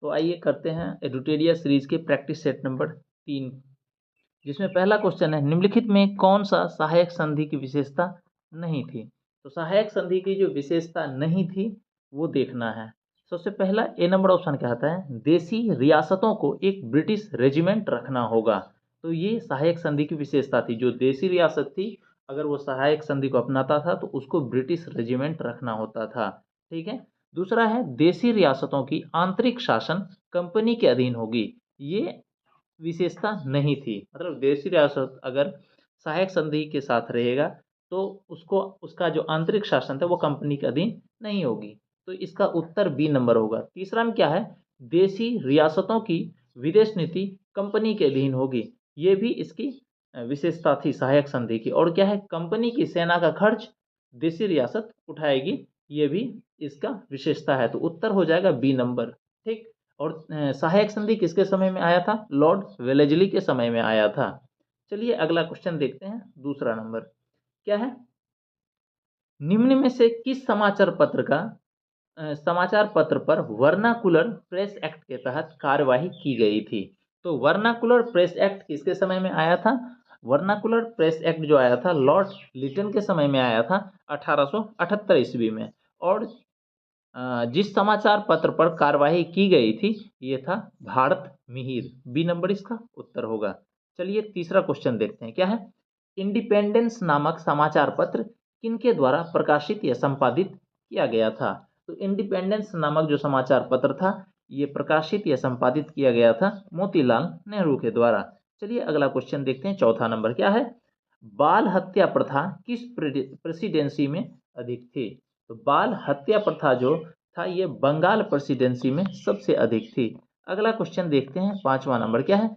तो आइए करते हैं एडुटेरिया सीरीज के प्रैक्टिस सेट नंबर 3, जिसमें पहला क्वेश्चन है, निम्नलिखित में कौन सा सहायक संधि की विशेषता नहीं थी। तो सहायक संधि की जो विशेषता नहीं थी वो देखना है। सबसे पहला ए नंबर ऑप्शन कहता है, देशी रियासतों को एक ब्रिटिश रेजिमेंट रखना होगा। तो ये सहायक संधि की विशेषता थी। जो देशी रियासत थी, अगर वो सहायक संधि को अपनाता था तो उसको ब्रिटिश रेजिमेंट रखना होता था। ठीक है। दूसरा है, देशी रियासतों की आंतरिक शासन कंपनी के अधीन होगी। ये विशेषता नहीं थी। मतलब देशी रियासत अगर सहायक संधि के साथ रहेगा तो उसको उसका जो आंतरिक शासन था वो कंपनी के अधीन नहीं होगी। तो इसका उत्तर बी नंबर होगा। तीसरा में क्या है, देशी रियासतों की विदेश नीति कंपनी के अधीन होगी। ये भी इसकी विशेषता थी सहायक संधि की। और क्या है, कंपनी की सेना का खर्च देशी रियासत उठाएगी। ये भी इसका विशेषता है। तो उत्तर हो जाएगा बी नंबर। ठीक। और सहायक संधि किसके समय में आया था? लॉर्ड वेलेस्ली के समय में आया था। चलिए अगला क्वेश्चन देखते हैं। दूसरा नंबर क्या है, निम्न में से किस समाचार पत्र पर वर्नाकुलर प्रेस एक्ट के तहत कार्यवाही की गई थी। तो वर्नाकुलर प्रेस एक्ट किसके समय में आया था? वर्नाकुलर प्रेस एक्ट जो आया था लॉर्ड लिटन के समय में आया था 1878 ईस्वी में। और जिस समाचार पत्र पर कार्यवाही की गई थी ये था भारत मिहिर। बी नंबर इसका उत्तर होगा। चलिए तीसरा क्वेश्चन देखते हैं। क्या है, इंडिपेंडेंस नामक समाचार पत्र किनके द्वारा प्रकाशित या संपादित किया गया था। तो इंडिपेंडेंस नामक जो समाचार पत्र था ये प्रकाशित या संपादित किया गया था मोतीलाल नेहरू के द्वारा। चलिए अगला क्वेश्चन देखते हैं। चौथा नंबर क्या है, बाल हत्या प्रथा किस प्रेसिडेंसी में अधिक थी। तो बाल हत्या प्रथा जो था ये बंगाल प्रेसिडेंसी में सबसे अधिक थी। अगला क्वेश्चन देखते हैं। पांचवा नंबर क्या है,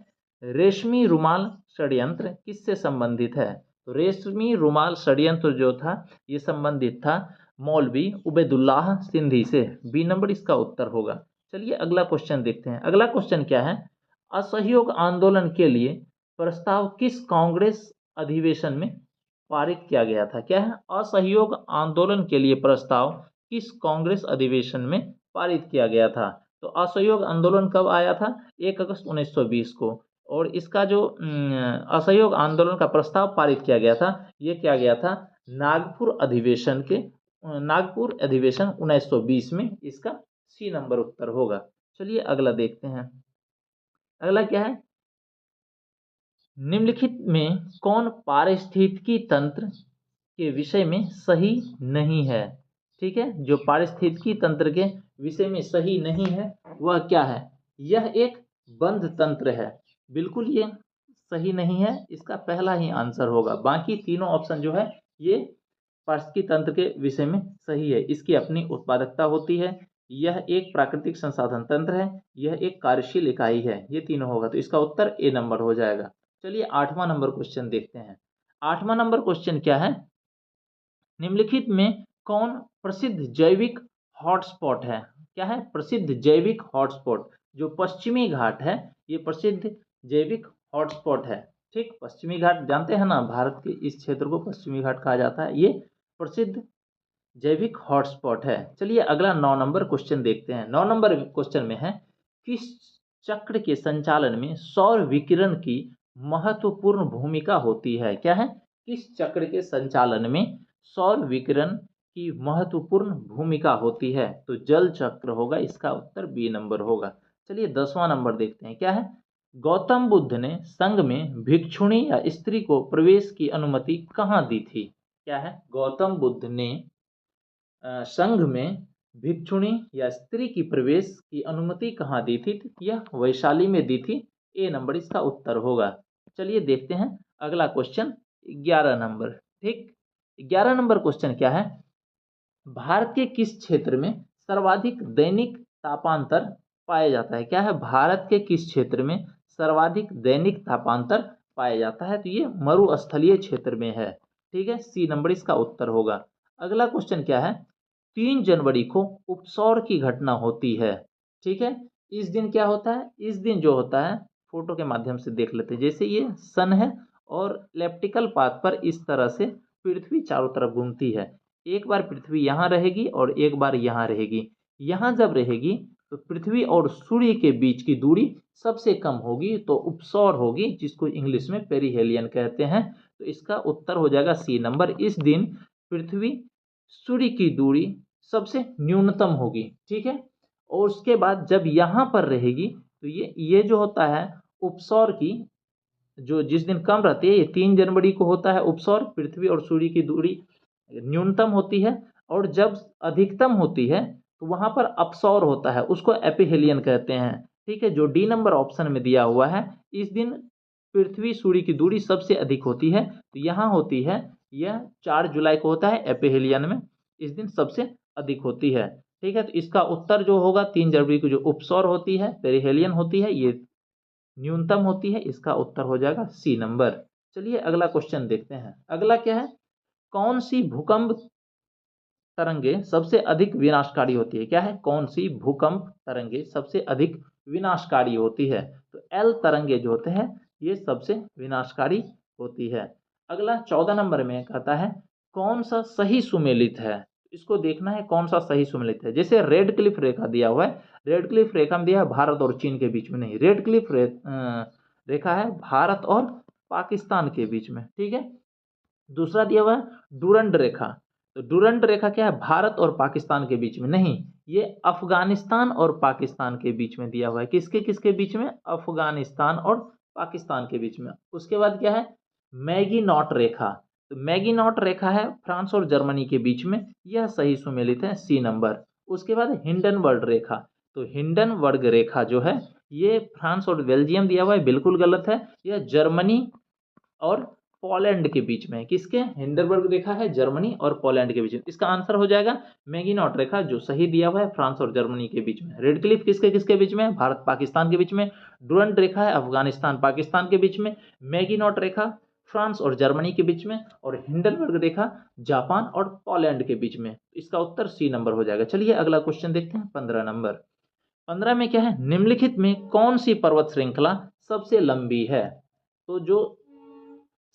रेशमी रुमाल षड्यंत्र किससे संबंधित है। तो रेशमी रुमाल षड्यंत्र जो था ये संबंधित था मौलवी उबैदुल्लाह सिंधी से। बी नंबर इसका उत्तर होगा। चलिए अगला क्वेश्चन देखते हैं। अगला क्वेश्चन क्या है, असहयोग आंदोलन के लिए प्रस्ताव किस कांग्रेस अधिवेशन में पारित किया गया था। क्या है, असहयोग आंदोलन के लिए प्रस्ताव किस कांग्रेस अधिवेशन में पारित किया गया था। तो असहयोग आंदोलन कब आया था? 1 अगस्त 1920 को। और इसका जो असहयोग आंदोलन का प्रस्ताव पारित किया गया था ये किया गया था नागपुर अधिवेशन 1920 में। इसका सी नंबर उत्तर होगा। चलिए अगला देखते हैं। अगला क्या है, निम्नलिखित में कौन पारिस्थितिकी तंत्र के विषय में सही नहीं है। ठीक है, जो पारिस्थितिकी तंत्र के विषय में सही नहीं है वह क्या है, यह एक बंध तंत्र है। बिल्कुल ये सही नहीं है, इसका पहला ही आंसर होगा। बाकी तीनों ऑप्शन जो है ये पारिस्थितिकी तंत्र के विषय में सही है। इसकी अपनी उत्पादकता होती है, यह एक प्राकृतिक संसाधन तंत्र है, यह एक कार्यशील इकाई है। ये तीनों होगा तो इसका उत्तर ए नंबर हो जाएगा। चलिए 8वां नंबर क्वेश्चन देखते हैं। 8वां नंबर क्वेश्चन क्या है, निम्नलिखित में कौन प्रसिद्ध जैविक हॉटस्पॉट है। क्या है, प्रसिद्ध जैविक हॉटस्पॉट जो पश्चिमी घाट है ये प्रसिद्ध जैविक हॉटस्पॉट है। ठीक, पश्चिमी घाट जानते हैं ना, भारत के इस क्षेत्र को पश्चिमी घाट कहा जाता है। ये प्रसिद्ध जैविक हॉटस्पॉट है। चलिए अगला 9 नंबर क्वेश्चन देखते हैं। 9 नंबर क्वेश्चन में है, किस चक्र के संचालन में सौर विकिरण की महत्वपूर्ण भूमिका होती है। क्या है, किस चक्र के संचालन में सौर विकिरण की महत्वपूर्ण भूमिका होती है। तो जल चक्र होगा, इसका उत्तर बी नंबर होगा। चलिए 10वां नंबर देखते हैं। क्या है, गौतम बुद्ध ने संघ में भिक्षुणी या स्त्री को प्रवेश की अनुमति कहाँ दी थी। क्या है, गौतम बुद्ध ने संघ में भिक्षुणी या स्त्री की प्रवेश की अनुमति कहाँ दी थी? यह वैशाली में दी थी। ए नंबर इसका उत्तर होगा। चलिए देखते हैं अगला क्वेश्चन 11 नंबर। ठीक, 11 नंबर क्वेश्चन क्या है, भारत के किस क्षेत्र में सर्वाधिक दैनिक तापांतर पाया जाता है। क्या है, भारत के किस क्षेत्र में सर्वाधिक दैनिक तापांतर पाया जाता है। तो ये मरुस्थलीय क्षेत्र में है। ठीक है, सी नंबर इसका उत्तर होगा। अगला क्वेश्चन क्या है, 3 जनवरी को उपसौर की घटना होती है। ठीक है, इस दिन क्या होता है, इस दिन जो होता है फोटो के माध्यम से देख लेते हैं। जैसे ये सन है और इलेप्टिकल पाथ पर इस तरह से पृथ्वी चारों तरफ घूमती है। एक बार पृथ्वी यहाँ रहेगी और एक बार यहाँ रहेगी। यहाँ जब रहेगी तो पृथ्वी और सूर्य के बीच की दूरी सबसे कम होगी तो उपसौर होगी, जिसको इंग्लिश में पेरिहेलियन कहते हैं। तो इसका उत्तर हो जाएगा सी नंबर। इस दिन पृथ्वी सूर्य की दूरी सबसे न्यूनतम होगी, ठीक है। और उसके बाद जब यहाँ पर रहेगी तो ये जो होता है उपसौर की, जो जिस दिन कम रहती है, ये 3 जनवरी को होता है उपसौर, पृथ्वी और सूर्य की दूरी न्यूनतम होती है। और जब अधिकतम होती है तो वहां पर अपसौर होता है, उसको एपिहेलियन कहते हैं, ठीक है, जो डी नंबर ऑप्शन में दिया हुआ है। इस दिन पृथ्वी सूर्य की दूरी सबसे अधिक होती है, तो यहाँ होती है, यह 4 जुलाई को होता है एपिहेलियन में, इस दिन सबसे अधिक होती है, ठीक है। तो इसका उत्तर जो होगा 3 जनवरी को जो उपसौर होती है, पेरिहेलियन होती है, ये न्यूनतम होती है, इसका उत्तर हो जाएगा सी नंबर। चलिए अगला क्वेश्चन देखते हैं। अगला क्या है, कौन सी भूकंप तरंगे सबसे अधिक विनाशकारी होती है? क्या है, कौन सी भूकंप तरंगे सबसे अधिक विनाशकारी होती है? तो एल तरंगे जो होते हैं ये सबसे विनाशकारी होती है। अगला 14 नंबर में कहता है कौन सा सही सुमेलित है? इसको देखना है कौन सा सही सुमेलित है। जैसे रेड क्लिफ रेखा दिया हुआ है, रेड क्लिफ रेखा में दिया है भारत और चीन के बीच में, नहीं, रेड क्लिफ रेखा है भारत और पाकिस्तान के बीच में, ठीक है। दूसरा दिया हुआ है डूरंड रेखा, तो डूरंड रेखा क्या है, भारत और पाकिस्तान के बीच में, नहीं, ये अफगानिस्तान और पाकिस्तान के बीच में दिया हुआ है। किसके किसके बीच में? अफगानिस्तान और पाकिस्तान के बीच में। उसके बाद क्या है, मैगी नॉट रेखा, तो मैगी नॉट रेखा है फ्रांस और जर्मनी के बीच में, यह सही सुमेलित है, सी नंबर। उसके बाद हिंडनबर्ग रेखा, तो हिंडनबर्ग रेखा जो है ये फ्रांस और बेल्जियम दिया हुआ है, बिल्कुल गलत है, यह जर्मनी और पोलैंड के बीच में है। किसके? हिंडनबर्ग रेखा है जर्मनी और पोलैंड के बीच में। इसका आंसर हो जाएगा मैगिनॉट रेखा, जो सही दिया हुआ है फ्रांस और जर्मनी के बीच में। रेड क्लिफ किसके किसके बीच में? भारत पाकिस्तान के बीच में। डूरंड रेखा है अफगानिस्तान पाकिस्तान के बीच में। मैगिनॉट रेखा फ्रांस और जर्मनी के बीच में। और हिंडनबर्ग रेखा जापान और पोलैंड के बीच में। इसका उत्तर सी नंबर हो जाएगा। चलिए अगला क्वेश्चन देखते हैं 15 नंबर। 15 में क्या है, निम्नलिखित में कौन सी पर्वत श्रृंखला सबसे लंबी है? तो जो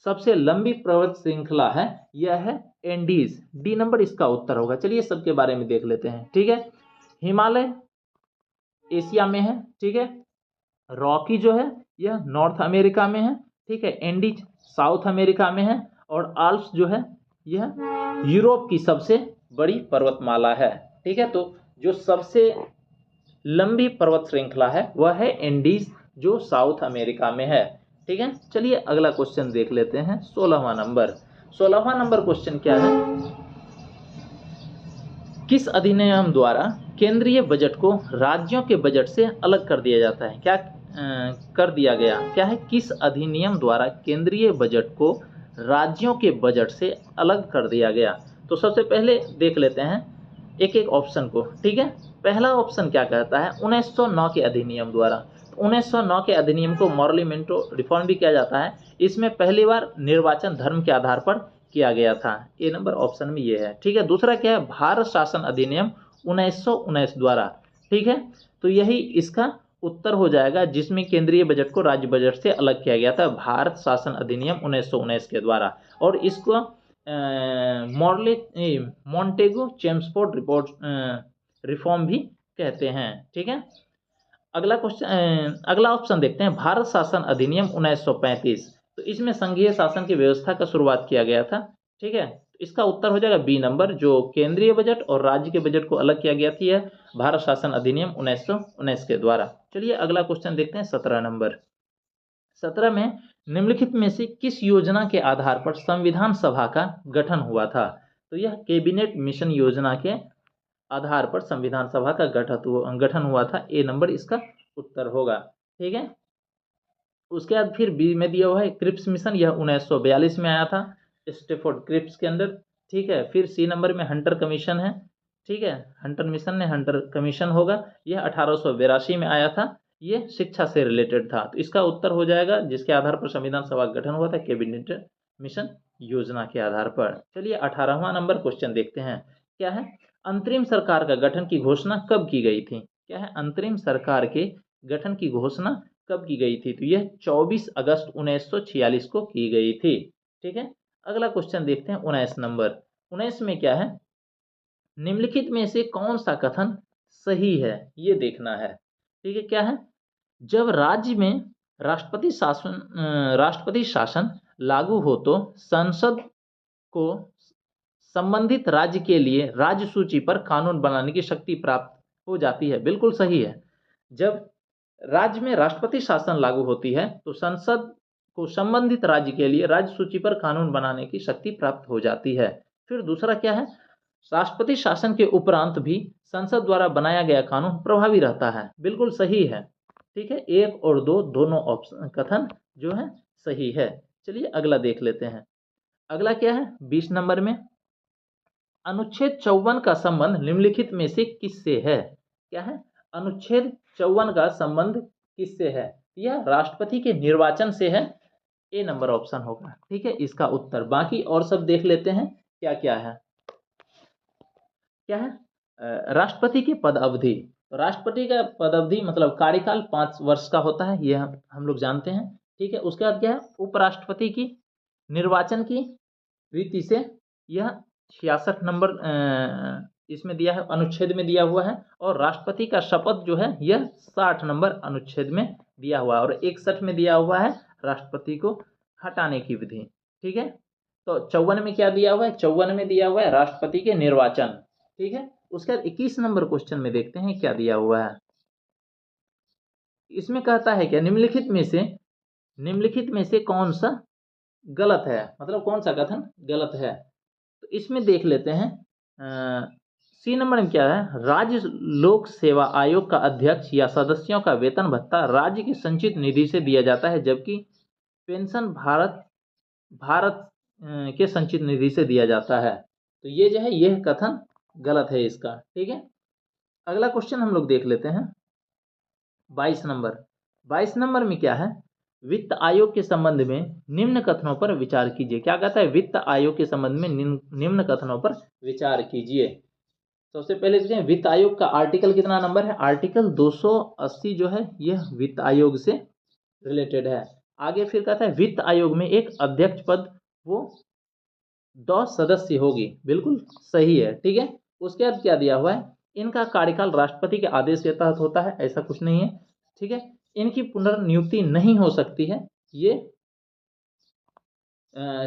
सबसे लंबी पर्वत श्रृंखला है यह है एंडीज, डी नंबर इसका उत्तर होगा। चलिए सबके बारे में देख लेते हैं, ठीक है। हिमालय एशिया में है, ठीक है। रॉकी जो है यह नॉर्थ अमेरिका में है, ठीक है। एंडीज साउथ अमेरिका में है। और आल्प्स जो है यह यूरोप की सबसे बड़ी पर्वतमाला है, ठीक है। तो जो सबसे लंबी पर्वत श्रृंखला है वह है एंडीज, जो साउथ अमेरिका में है, ठीक है। चलिए अगला क्वेश्चन देख लेते हैं 16वां नंबर। 16वां नंबर क्वेश्चन क्या है, किस अधिनियम द्वारा केंद्रीय बजट को राज्यों के बजट से अलग कर दिया जाता है? क्या कर दिया गया, क्या है, किस अधिनियम द्वारा केंद्रीय बजट को राज्यों के बजट से अलग कर दिया गया? तो सबसे पहले देख लेते हैं एक एक ऑप्शन को, ठीक है। पहला ऑप्शन क्या कहता है, 1909 के अधिनियम द्वारा। 1909 के अधिनियम को मॉर्लिमेंटो रिफॉर्म भी किया जाता है। इसमें पहली बार निर्वाचन धर्म के आधार पर किया गया था, ए नंबर ऑप्शन में ये है, ठीक है। दूसरा क्या है, भारत शासन अधिनियम 1919 द्वारा, ठीक है। तो यही इसका उत्तर हो जाएगा, जिसमें केंद्रीय बजट को राज्य बजट से अलग किया गया था, भारत शासन अधिनियम 1919 के द्वारा। और इसको मॉन्टेगो चेम्सफोर्ड रिपोर्ट रिफॉर्म भी कहते हैं, ठीक है। अगला क्वेश्चन, अगला ऑप्शन देखते हैं, भारत शासन अधिनियम 1935। तो इसमें संघीय शासन की व्यवस्था का शुरुआत किया गया था, ठीक है। इसका उत्तर हो जाएगा बी नंबर, जो केंद्रीय बजट और राज्य के बजट को अलग किया गया था, भारत शासन अधिनियम 1919 के द्वारा। चलिए अगला क्वेश्चन देखते हैं 17 नंबर। 17 में निम्नलिखित में से किस योजना के आधार पर संविधान सभा का गठन हुआ था? तो यह कैबिनेट मिशन योजना के आधार पर संविधान सभा का गठन हुआ था, ए नंबर इसका उत्तर होगा, ठीक है। उसके बाद फिर बी में दिया हुआ है क्रिप्स मिशन, यह 1942 में आया था स्टेफोर्ड क्रिप्स के अंदर, ठीक है। फिर सी नंबर में हंटर कमीशन है, ठीक है, हंटर मिशन ने हंटर कमीशन होगा, यह 1882 में आया था, ये शिक्षा से रिलेटेड था। तो इसका उत्तर हो जाएगा, जिसके आधार पर संविधान सभा का गठन हुआ था, कैबिनेट मिशन योजना के आधार पर। चलिए 18वां नंबर क्वेश्चन देखते हैं, क्या है, अंतरिम सरकार का गठन की घोषणा कब की गई थी? क्या है, अंतरिम सरकार के गठन की घोषणा कब की गई थी? तो यह 24 अगस्त 1946 को की गई थी, ठीक है। अगला क्वेश्चन देखते हैं 19 नंबर। 19 में क्या है, निम्नलिखित में से कौन सा कथन सही है, ये देखना है। ठीक है, क्या है? जब राज्य में राष्ट्रपति शासन लागू हो तो संसद को संबंधित राज्य के लिए राज्य सूची पर कानून बनाने की शक्ति प्राप्त हो जाती है। बिल्कुल सही है। जब राज्य में राष्ट्रपति शासन लागू होती है तो संसद को संबंधित राज्य के लिए राज्य सूची पर कानून बनाने की शक्ति प्राप्त हो जाती है। फिर दूसरा क्या है? राष्ट्रपति शासन के उपरांत भी संसद द्वारा बनाया गया कानून प्रभावी रहता है। बिल्कुल सही है। ठीक है, 1 और 2 दोनों ऑप्शन कथन जो है सही है। चलिए अगला देख लेते हैं। अगला क्या है? 20 नंबर में अनुच्छेद 54 का संबंध निम्नलिखित में से किससे है? क्या है? अनुच्छेद 54 का संबंध किससे है? यह राष्ट्रपति के निर्वाचन से है। ए नंबर ऑप्शन होगा। ठीक है, इसका उत्तर। बाकी और सब देख लेते हैं क्या क्या है। क्या है? राष्ट्रपति की पद अवधि। राष्ट्रपति का पद अवधि मतलब कार्यकाल 5 वर्ष का होता है, यह हम लोग जानते हैं। ठीक है, उसके बाद क्या है? उपराष्ट्रपति की निर्वाचन की रीति से यह 66 नंबर इसमें दिया है, अनुच्छेद में दिया हुआ है। और राष्ट्रपति का शपथ जो है यह 60 नंबर अनुच्छेद में दिया हुआ है। और 61 में दिया हुआ है राष्ट्रपति को हटाने की विधि। ठीक है, तो 54 में क्या दिया हुआ है? 54 में दिया हुआ है राष्ट्रपति के निर्वाचन। ठीक है, उसके बाद 21 नंबर क्वेश्चन में देखते हैं क्या दिया हुआ है। इसमें कहता है क्या? निम्नलिखित में से कौन सा गलत है, मतलब कौन सा कथन गलत है? तो इसमें देख लेते हैं। सी नंबर में क्या है? राज्य लोक सेवा आयोग का अध्यक्ष या सदस्यों का वेतन भत्ता राज्य की संचित निधि से दिया जाता है, जबकि पेंशन भारत के संचित निधि से दिया जाता है। तो ये जो है यह कथन गलत है इसका। ठीक है, अगला क्वेश्चन हम लोग देख लेते हैं। 22 नंबर में क्या है? वित्त आयोग के संबंध में निम्न कथनों पर विचार कीजिए। क्या कहता है? वित्त आयोग के संबंध में निम्न कथनों पर विचार कीजिए। सबसे पहले देखते हैं वित्त आयोग का आर्टिकल कितना नंबर है? आर्टिकल 280 जो है यह वित्त आयोग से रिलेटेड है। आगे फिर कहता है वित्त आयोग में एक अध्यक्ष पद वो 10 सदस्य होगी। बिल्कुल सही है। ठीक है, उसके बाद क्या दिया हुआ है? इनका कार्यकाल राष्ट्रपति के आदेश के तहत होता है, ऐसा कुछ नहीं है। ठीक है, इनकी पुनर्नियुक्ति नहीं हो सकती है, ये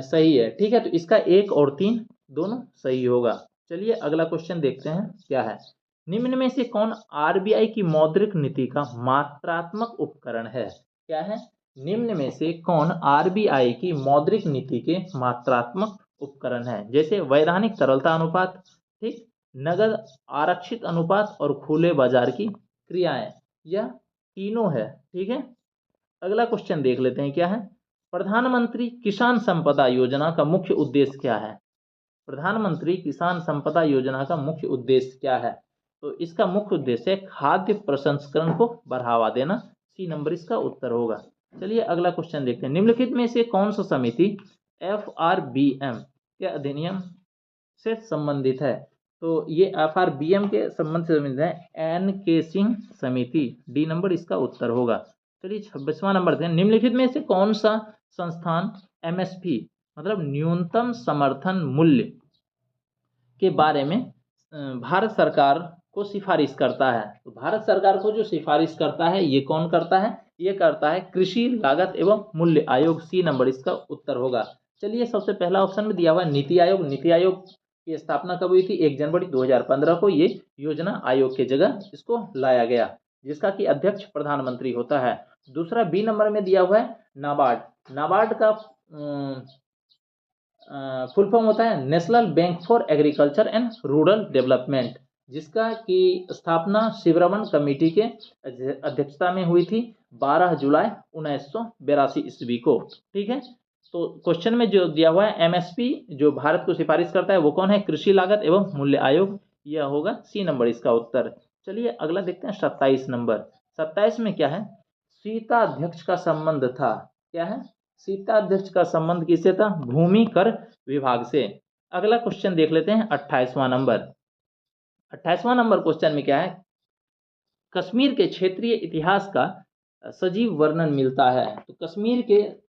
सही है। ठीक है, तो इसका 1 और 3 दोनों सही होगा। चलिए अगला क्वेश्चन देखते हैं क्या है। निम्न में से कौन आरबीआई की मौद्रिक नीति का मात्रात्मक उपकरण है? क्या है? निम्न में से कौन आरबीआई की मौद्रिक नीति के मात्रात्मक उपकरण है? जैसे वैधानिक तरलता अनुपात, ठीक, नगद आरक्षित अनुपात और खुले बाजार की क्रियाएं, यह तीनों है। ठीक है, अगला क्वेश्चन देख लेते हैं क्या है। प्रधानमंत्री किसान संपदा योजना का मुख्य उद्देश्य क्या है? प्रधानमंत्री किसान संपदा योजना का मुख्य उद्देश्य क्या है? तो इसका मुख्य उद्देश्य है खाद्य प्रसंस्करण को बढ़ावा देना। सी नंबर इसका उत्तर होगा। चलिए अगला क्वेश्चन देखते हैं। निम्नलिखित में से कौन सा समिति FRBM के अधिनियम से संबंधित है? तो ये FRBM के संबंध से संबंधित है NK सिंह समिति। डी नंबर इसका उत्तर होगा। चलिए 26वां नंबर दें। निम्नलिखित में से कौन सा संस्थान MSP मतलब न्यूनतम समर्थन मूल्य के बारे में भारत सरकार को सिफारिश करता है? तो भारत सरकार को जो सिफारिश करता है ये कौन करता है? ये करता है कृषि लागत एवं मूल्य आयोग। सी नंबर इसका उत्तर होगा। चलिए सबसे पहला ऑप्शन में दिया हुआ है नीति आयोग। नीति आयोग की स्थापना कब हुई थी? 1 जनवरी 2015 को ये योजना आयोग के जगह इसको लाया गया, जिसका कि अध्यक्ष प्रधानमंत्री होता है। दूसरा बी नंबर में दिया हुआ है नाबार्ड। नाबार्ड का फुल फॉर्म होता है national bank for agriculture and rural development, जिसका की स्थापना शिवरमन कमेटी के अध्यक्षता में हुई थी 12 जुलाई 1982 ईस्वी को। ठीक है, तो क्वेश्चन में जो दिया हुआ है MSP जो भारत को सिफारिश करता है वो कौन है? कृषि लागत एवं मूल्य आयोग। यह होगा सी नंबर इसका उत्तर। चलिए अगला देखते हैं 27 नंबर। 27 में क्या है? सीता अध्यक्ष का संबंध था। क्या है? सीता अध्यक्ष का संबंध किससे था? भूमि कर विभाग से। अगला क्वेश्चन देख लेते हैं 28वां नंबर। 28वां नंबर क्वेश्चन में क्या है? कश्मीर के क्षेत्रीय इतिहास का सजीव वर्णन मिलता है। तो कश्मीर के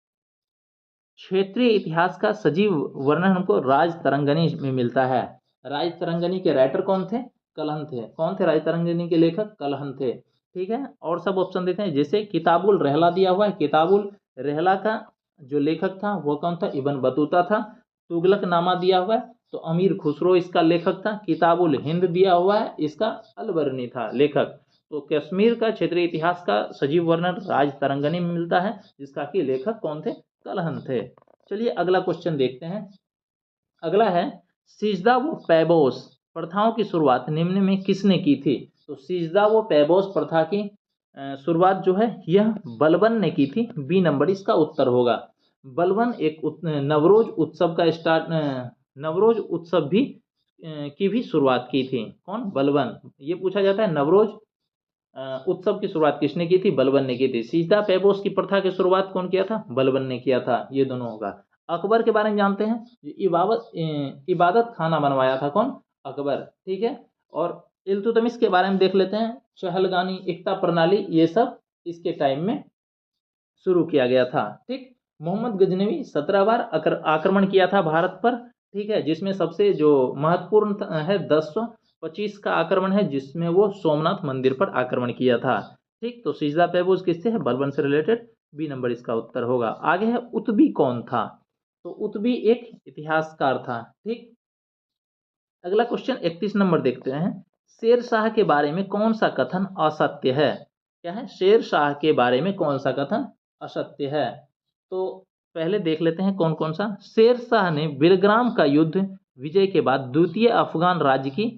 क्षेत्रीय इतिहास का सजीव वर्णन हमको राज तरंगनी में मिलता है। राज तरंगनी के राइटर कौन थे? कलहन थे। कौन थे राज तरंगिणी के लेखक? कलहन थे। ठीक है, और सब ऑप्शन देते हैं। जैसे किताबुल रहला दिया हुआ है, किताबुल रहला का जो लेखक था वो कौन था? इब्न बतूता था। तुगलक नामा दिया हुआ है तो अमीर खुसरो इसका लेखक था। किताबुल हिंद दिया हुआ है, इसका अलबरनी था लेखक। तो कश्मीर का क्षेत्रीय इतिहास का सजीव वर्णन राज तरंगिणी में मिलता है, जिसका कि लेखक कौन थे? कलहन थे। चलिए अगला क्वेश्चन देखते हैं। अगला है सिजदा व पैबोस प्रथाओं की शुरुआत निम्न में किसने की थी? तो सिजदा व पैबोस प्रथा की शुरुआत जो है यह बलबन ने की थी। बी नंबर इसका उत्तर होगा। बलबन एक नवरोज उत्सव का नवरोज उत्सव भी की भी शुरुआत की थी। कौन? बलबन। ये पूछा जाता है नवरोज उत्सव की शुरुआत किसने की थी? बलबन ने की थी। सीता पैबोस की प्रथा की शुरुआत कौन किया था? बलबन ने किया था। ये दोनों होगा। अकबर के बारे में जानते हैं। इबादत खाना बनवाया था कौन? अकबर। ठीक है, और इल्तुतमिश के बारे में देख लेते हैं। चहलगानी एकता प्रणाली ये सब इसके टाइम में शुरू किया गया था। ठीक, मोहम्मद गजनवी 17 बार आक्रमण किया था भारत पर। ठीक है, जिसमें सबसे जो महत्वपूर्ण है 1025 का आक्रमण है, जिसमें वो सोमनाथ मंदिर पर आक्रमण किया था। ठीक, तो सिजदा पैबोस किससे है? बलबन से रिलेटेड। बी नंबर इसका उत्तर होगा। आगे है उतबी कौन था? तो उतबी एक इतिहासकार था। ठीक, अगला क्वेश्चन 31 नंबर देखते हैं। शेर शाह के बारे में कौन सा कथन असत्य है? क्या है? शेर शाह के बारे में कौन सा कथन असत्य है? तो पहले देख लेते हैं कौन कौन सा। शेर शाह ने बिलग्राम का युद्ध विजय के बाद द्वितीय अफगान राज्य की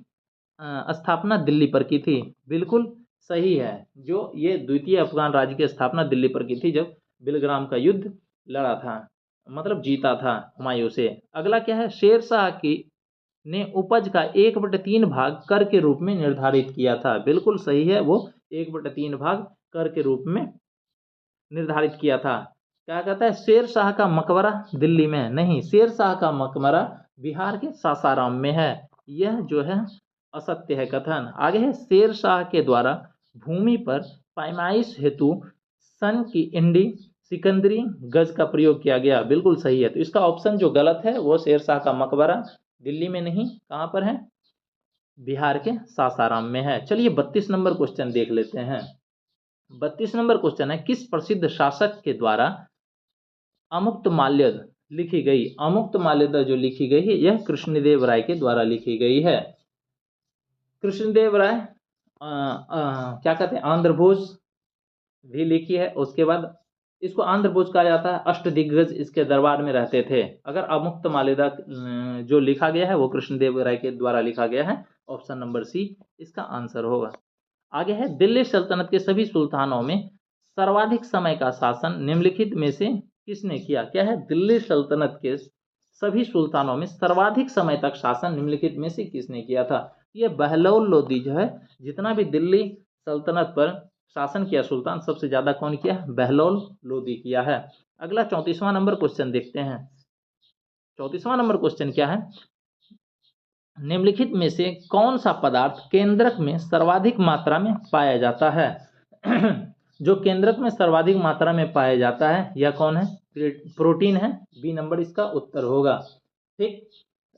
स्थापना दिल्ली पर की थी। बिल्कुल सही है। जो ये द्वितीय अफगान राज्य की स्थापना दिल्ली पर की थी, जब बिलग्राम का युद्ध लड़ा था, मतलब जीता था हुमायूं से। अगला क्या है? शेर शाह की ने उपज का 1/3 भाग कर के रूप में निर्धारित किया था। बिल्कुल सही है, वो 1/3 भाग कर के रूप में निर्धारित किया था। क्या कहता है? शेर शाह का मकबरा दिल्ली में नहीं, शेर शाह का मकबरा बिहार के सासाराम में है। यह जो है असत्य है कथन। आगे है शेर शाह के द्वारा भूमि पर पैमाइश हेतु सन की इंडी सिकंदरी गज का प्रयोग किया गया। बिल्कुल सही है। तो इसका ऑप्शन जो गलत है वो शेर शाह का मकबरा दिल्ली में नहीं, कहाँ पर है? बिहार के सासाराम में है। चलिए 32 नंबर क्वेश्चन देख लेते हैं। 32 नंबर क्वेश्चन है किस प्रसिद्ध शासक के द्वारा अमुक्तमाल्यद लिखी गई? अमुक्तमाल्यदा जो लिखी गई है यह कृष्णदेव राय के द्वारा लिखी गई है। कृष्णदेव राय क्या कहते हैं? आंध्र भोज भी लिखी है। उसके बाद इसको आंध्र भोज कहा जाता है। अष्टदिग्गज इसके दरबार में रहते थे। अगर अमुक्तमाल्यदा जो लिखा गया है वो कृष्णदेव राय के द्वारा लिखा गया है। ऑप्शन नंबर सी इसका आंसर होगा। आगे है दिल्ली सल्तनत के सभी सुल्तानों में सर्वाधिक समय का शासन निम्नलिखित में से किसने किया? क्या है? दिल्ली सल्तनत के सभी सुल्तानों में सर्वाधिक समय तक शासन निम्नलिखित में से किसने किया था? ये बहलोल लोदी जो है, जितना भी दिल्ली सल्तनत पर शासन किया सुल्तान, सबसे ज्यादा कौन किया? बहलोल लोदी किया है। अगला 34वां नंबर क्वेश्चन देखते हैं। 34वां नंबर क्वेश्चन क्या है? निम्नलिखित में से कौन सा पदार्थ केंद्रक में सर्वाधिक मात्रा में पाया जाता है? जो केंद्रक में सर्वाधिक मात्रा में पाया जाता है यह कौन है? प्रोटीन है। बी नंबर इसका उत्तर होगा। ठीक,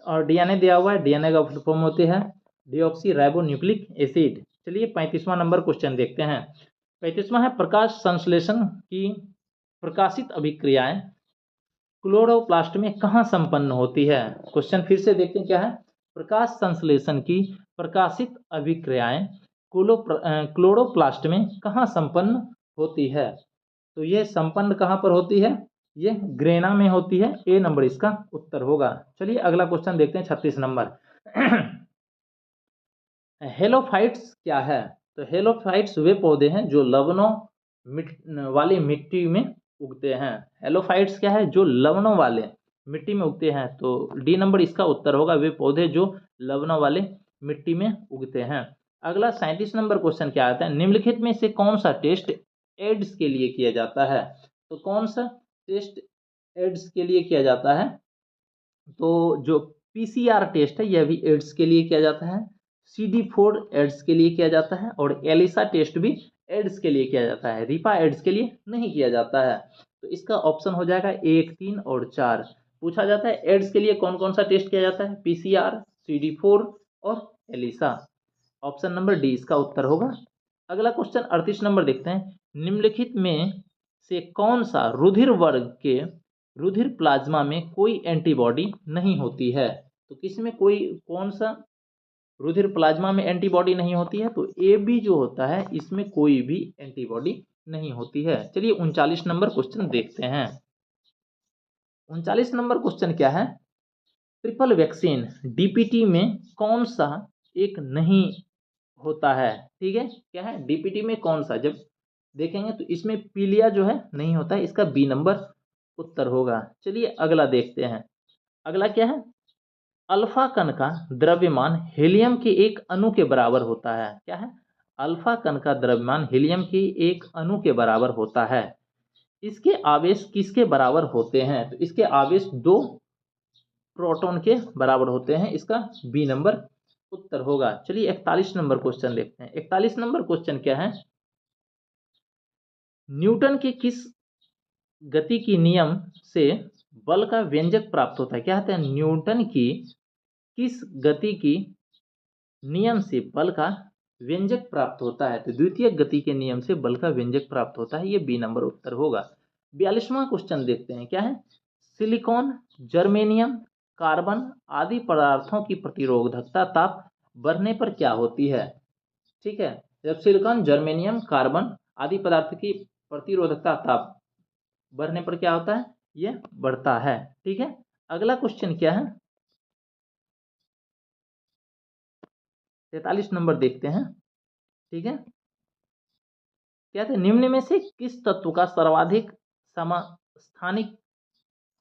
और डीएनए दिया हुआ है। डीएनए का फुल फॉर्म होती है डीऑक्सी राइबो न्यूक्लिक एसिड। चलिए 35वां नंबर क्वेश्चन देखते हैं। 35वां है प्रकाश संश्लेषण की प्रकाशित अभिक्रियाएं क्लोरोप्लास्ट में कहाँ संपन्न होती है? क्वेश्चन फिर से देखते हैं क्या है। प्रकाश संश्लेषण की प्रकाशित अभिक्रियाएं क्लोरोप्लास्ट में कहाँ संपन्न होती है? तो ये संपन्न कहाँ पर होती है? ये ग्रेना में होती है। ए नंबर इसका उत्तर होगा। चलिए अगला क्वेश्चन देखते हैं 36 नंबर। हेलोफाइट्स क्या है? तो हेलोफाइट्स वे पौधे हैं जो लवणों वाली मिट्टी में उगते हैं। हेलोफाइट्स क्या है? जो लवणों वाले मिट्टी में उगते हैं। तो डी नंबर इसका उत्तर होगा। वे पौधे जो लवणों वाले मिट्टी में उगते हैं। अगला 37 नंबर क्वेश्चन क्या आता है? निम्नलिखित में से कौन सा टेस्ट एड्स के लिए किया जाता है? तो कौन सा टेस्ट एड्स के लिए किया जाता है? तो जो पीसीआर टेस्ट है यह भी एड्स के लिए किया जाता है। CD4 एड्स के लिए किया जाता है और एलिसा टेस्ट भी एड्स के लिए किया जाता है। रिपा एड्स के लिए नहीं किया जाता है। तो इसका ऑप्शन हो जाएगा 1, 3 और 4। पूछा जाता है एड्स के लिए कौन कौन सा टेस्ट किया जाता है? PCR, CD4 और एलिसा। ऑप्शन नंबर डी इसका उत्तर होगा। अगला क्वेश्चन 38 नंबर देखते हैं। निम्नलिखित में से कौन सा रुधिर वर्ग के रुधिर प्लाज्मा में कोई एंटीबॉडी नहीं होती है? तो किसमें कोई कौन सा रुधिर प्लाज्मा में एंटीबॉडी नहीं होती है? तो ए बी जो होता है इसमें कोई भी एंटीबॉडी नहीं होती है। चलिए 39 नंबर क्वेश्चन देखते हैं। 39 नंबर क्वेश्चन क्या है? ट्रिपल वैक्सीन डीपीटी में कौन सा एक नहीं होता है? ठीक है, क्या है डीपीटी में कौन सा? जब देखेंगे तो इसमें पीलिया जो है नहीं होता है, इसका बी नंबर उत्तर होगा। चलिए अगला देखते हैं। अगला क्या है? अल्फा कण का द्रव्यमान हीलियम के एक अणु के बराबर होता है। क्या है? अल्फा कण का द्रव्यमान हीलियम के एक अणु के बराबर होता है। इसके आवेश किसके बराबर होते हैं? तो इसके आवेश 2 प्रोटॉन के बराबर होते हैं, इसका बी नंबर उत्तर होगा। चलिए 41 नंबर क्वेश्चन देखते हैं। 41 नंबर क्वेश्चन क्या है? न्यूटन के किस गति की नियम से बल का व्यंजक प्राप्त होता है? क्या होता है? न्यूटन की किस गति की नियम से बल का व्यंजक प्राप्त होता है? तो द्वितीय गति के नियम से बल का व्यंजक प्राप्त होता है, ये बी नंबर उत्तर होगा। 42वां क्वेश्चन देखते हैं। क्या है? सिलिकॉन, जर्मेनियम, कार्बन आदि पदार्थों की प्रतिरोधकता ताप बढ़ने पर क्या होती है? ठीक है, जब सिलिकॉन, जर्मेनियम, कार्बन आदि पदार्थ की प्रतिरोधकता ताप बढ़ने पर क्या होता है? ये बढ़ता है। ठीक है, अगला क्वेश्चन क्या है? 43 नंबर देखते हैं। ठीक है, क्या है? निम्न में से किस तत्व का सर्वाधिक समस्थानिक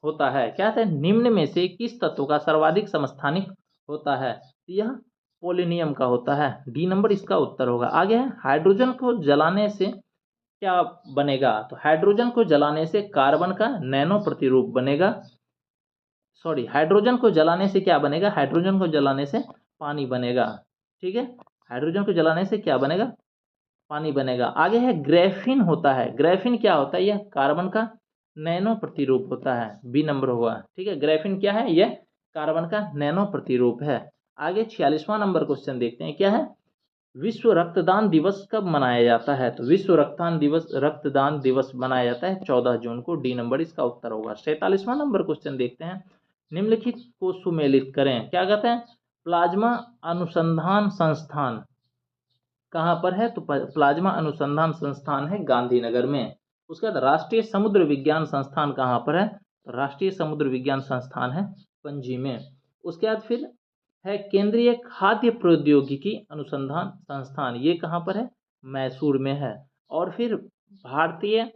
होता है? क्या है? निम्न में से किस तत्व का सर्वाधिक समस्थानिक होता है? यह पोलिनियम का होता है, डी नंबर इसका उत्तर होगा। आगे है, हाइड्रोजन को जलाने से क्या बनेगा? तो हाइड्रोजन को जलाने से कार्बन का नैनो प्रतिरूप बनेगा। सॉरी, हाइड्रोजन को जलाने से क्या बनेगा? हाइड्रोजन को जलाने से पानी बनेगा। ठीक है, हाइड्रोजन को जलाने से क्या बनेगा? पानी बनेगा। आगे है, ग्रेफिन होता है। ग्रेफिन क्या होता है? यह कार्बन का नैनो प्रतिरूप होता है, बी नंबर होगा। ठीक है, ग्रेफिन क्या है? यह कार्बन का नैनो प्रतिरूप है। आगे 46वां नंबर क्वेश्चन देखते हैं। क्या है? विश्व रक्तदान दिवस कब मनाया जाता है? तो विश्व रक्तदान दिवस मनाया जाता है 14 जून को, डी नंबर इसका उत्तर होगा। 47वां नंबर क्वेश्चन देखते हैं। निम्नलिखित को सुमेलित करें। क्या कहते हैं? प्लाज्मा अनुसंधान संस्थान कहाँ पर है? तो प्लाज्मा अनुसंधान संस्थान है गांधीनगर में। उसके बाद राष्ट्रीय समुद्र विज्ञान संस्थान कहाँ पर है? तो राष्ट्रीय समुद्र विज्ञान संस्थान है पणजी में। उसके बाद फिर है केंद्रीय खाद्य प्रौद्योगिकी अनुसंधान संस्थान, ये कहाँ पर है? मैसूर में है। और फिर भारतीय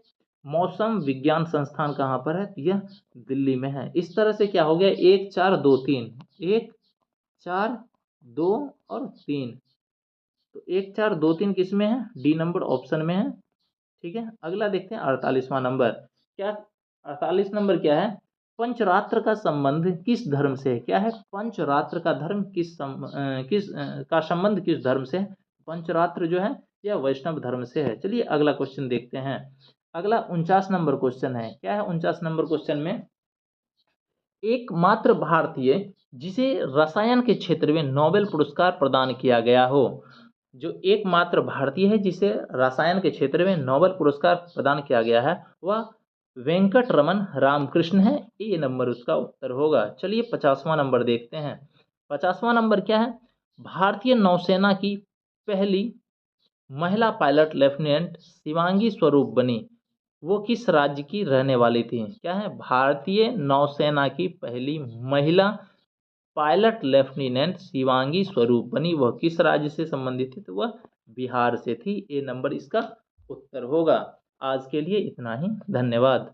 मौसम विज्ञान संस्थान कहाँ पर है? यह दिल्ली में है। इस तरह से क्या हो गया? 1 4 2 3, 1 4 2 और 3। तो 1 4 2 3 किस में है? डी नंबर ऑप्शन में है। ठीक है, अगला देखते हैं 48वां नंबर। क्या 48 नंबर क्या है? पंचरात्र का संबंध किस धर्म से है? क्या है? पंचरात्र का धर्म का संबंध किस धर्म से है? पंचरात्र जो है यह वैष्णव धर्म से है। चलिए अगला क्वेश्चन देखते हैं। अगला 49 नंबर क्वेश्चन है। क्या है 49 नंबर क्वेश्चन में? एकमात्र भारतीय जिसे रसायन के क्षेत्र में नोबेल पुरस्कार प्रदान किया गया हो। जो एकमात्र भारतीय है जिसे रसायन के क्षेत्र में नोबेल पुरस्कार प्रदान किया गया है, वह वेंकट रमन रामकृष्ण है, ए नंबर उसका उत्तर होगा। चलिए 50वां नंबर देखते हैं। 50वां नंबर क्या है? भारतीय नौसेना की पहली महिला पायलट लेफ्टिनेंट शिवांगी स्वरूप बनी, वो किस राज्य की रहने वाली थी? क्या है? भारतीय नौसेना की पहली महिला पायलट लेफ्टिनेंट शिवांगी स्वरूप बनी, वह किस राज्य से संबंधित थी? तो वह बिहार से थी, ए नंबर इसका उत्तर होगा। आज के लिए इतना ही, धन्यवाद।